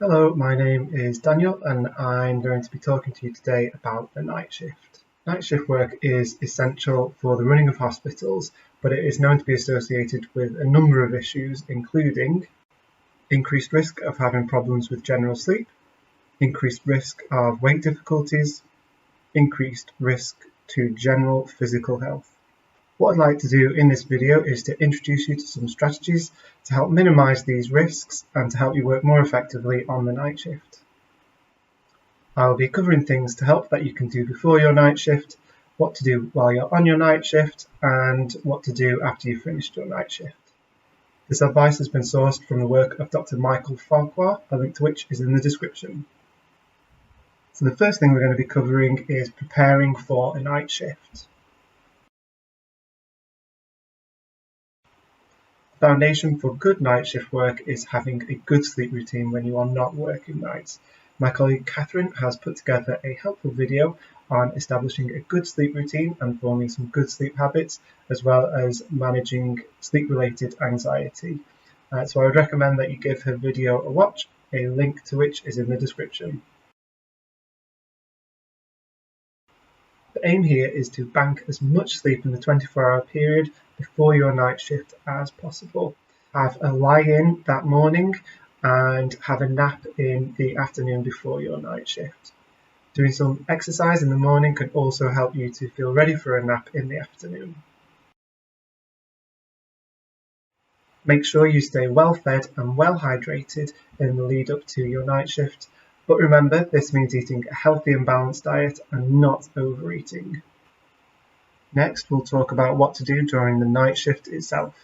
Hello, my name is Daniel and I'm going to be talking to you today about the night shift. Night shift work is essential for the running of hospitals, but it is known to be associated with a number of issues, including increased risk of having problems with general sleep, increased risk of weight difficulties, increased risk to general physical health. What I'd like to do in this video is to introduce you to some strategies to help minimise these risks and to help you work more effectively on the night shift. I'll be covering things to help that you can do before your night shift, what to do while you're on your night shift, and what to do after you've finished your night shift. This advice has been sourced from the work of Dr. Michael Farquhar, a link to which is in the description. So the first thing we're going to be covering is preparing for a night shift. The foundation for good night shift work is having a good sleep routine when you are not working nights. My colleague Catherine has put together a helpful video on establishing a good sleep routine and forming some good sleep habits, as well as managing sleep-related anxiety. So I would recommend that you give her video a watch, a link to which is in the description. The aim here is to bank as much sleep in the 24-hour period before your night shift as possible. Have a lie-in that morning and have a nap in the afternoon before your night shift. Doing some exercise in the morning can also help you to feel ready for a nap in the afternoon. Make sure you stay well fed and well hydrated in the lead up to your night shift. But remember, this means eating a healthy and balanced diet and not overeating. Next, we'll talk about what to do during the night shift itself.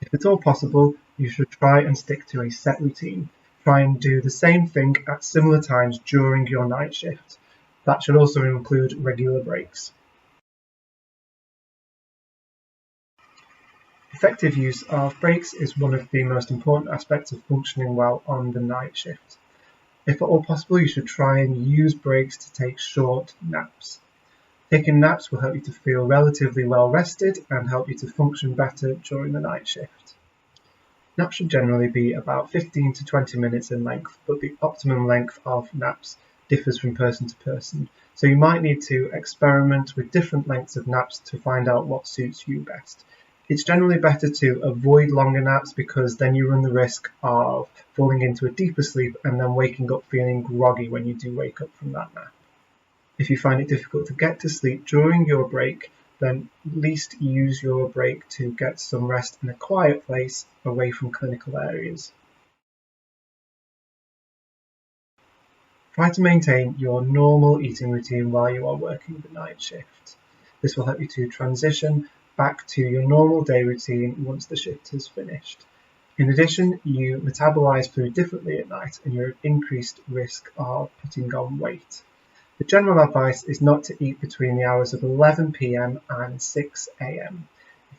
If at all possible, you should try and stick to a set routine. Try and do the same thing at similar times during your night shift. That should also include regular breaks. Effective use of breaks is one of the most important aspects of functioning well on the night shift. If at all possible, you should try and use breaks to take short naps. Taking naps will help you to feel relatively well rested and help you to function better during the night shift. Naps should generally be about 15 to 20 minutes in length, but the optimum length of naps differs from person to person, so you might need to experiment with different lengths of naps to find out what suits you best. It's generally better to avoid longer naps because then you run the risk of falling into a deeper sleep and then waking up feeling groggy when you do wake up from that nap. If you find it difficult to get to sleep during your break, then at least use your break to get some rest in a quiet place away from clinical areas. Try to maintain your normal eating routine while you are working the night shift. This will help you to transition back to your normal day routine once the shift has finished. In addition, you metabolize food differently at night and you're at increased risk of putting on weight. The general advice is not to eat between the hours of 11 p.m. and 6 a.m.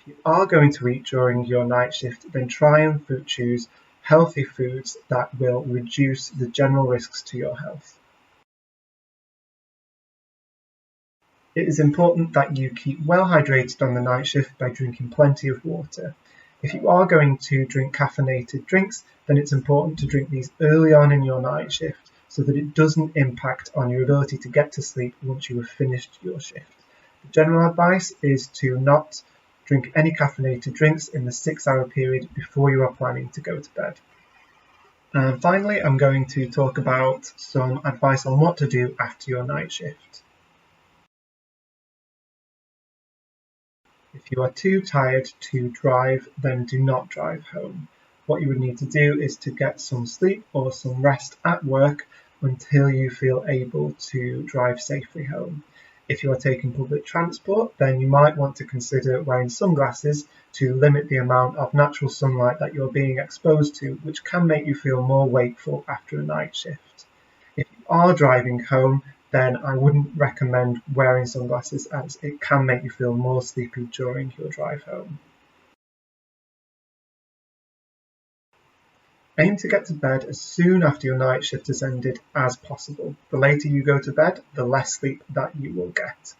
If you are going to eat during your night shift, then try and choose healthy foods that will reduce the general risks to your health. It is important that you keep well hydrated on the night shift by drinking plenty of water. If you are going to drink caffeinated drinks, then it's important to drink these early on in your night shift so that it doesn't impact on your ability to get to sleep once you have finished your shift. The general advice is to not drink any caffeinated drinks in the 6-hour period before you are planning to go to bed. And finally, I'm going to talk about some advice on what to do after your night shift. If you are too tired to drive, then do not drive home. What you would need to do is to get some sleep or some rest at work until you feel able to drive safely home. If you are taking public transport, then you might want to consider wearing sunglasses to limit the amount of natural sunlight that you're being exposed to, which can make you feel more wakeful after a night shift. If you are driving home, then I wouldn't recommend wearing sunglasses as it can make you feel more sleepy during your drive home. Aim to get to bed as soon after your night shift has ended as possible. The later you go to bed, the less sleep that you will get.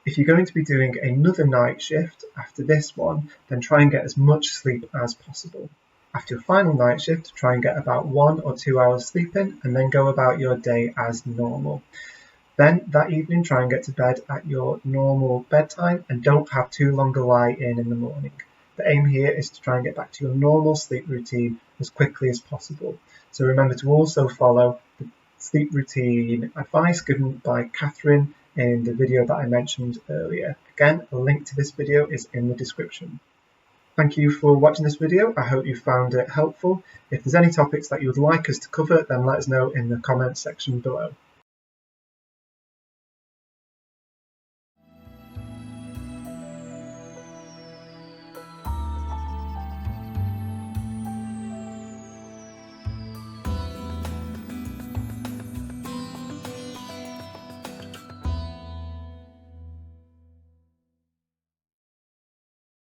If you're going to be doing another night shift after this one, then try and get as much sleep as possible. After your final night shift, try and get about 1 or 2 hours sleeping and then go about your day as normal. Then that evening, try and get to bed at your normal bedtime and don't have too long a lie-in the morning. The aim here is to try and get back to your normal sleep routine as quickly as possible. So remember to also follow the sleep routine advice given by Catherine in the video that I mentioned earlier. Again, a link to this video is in the description. Thank you for watching this video. I hope you found it helpful. If there's any topics that you would like us to cover, then let us know in the comments section below.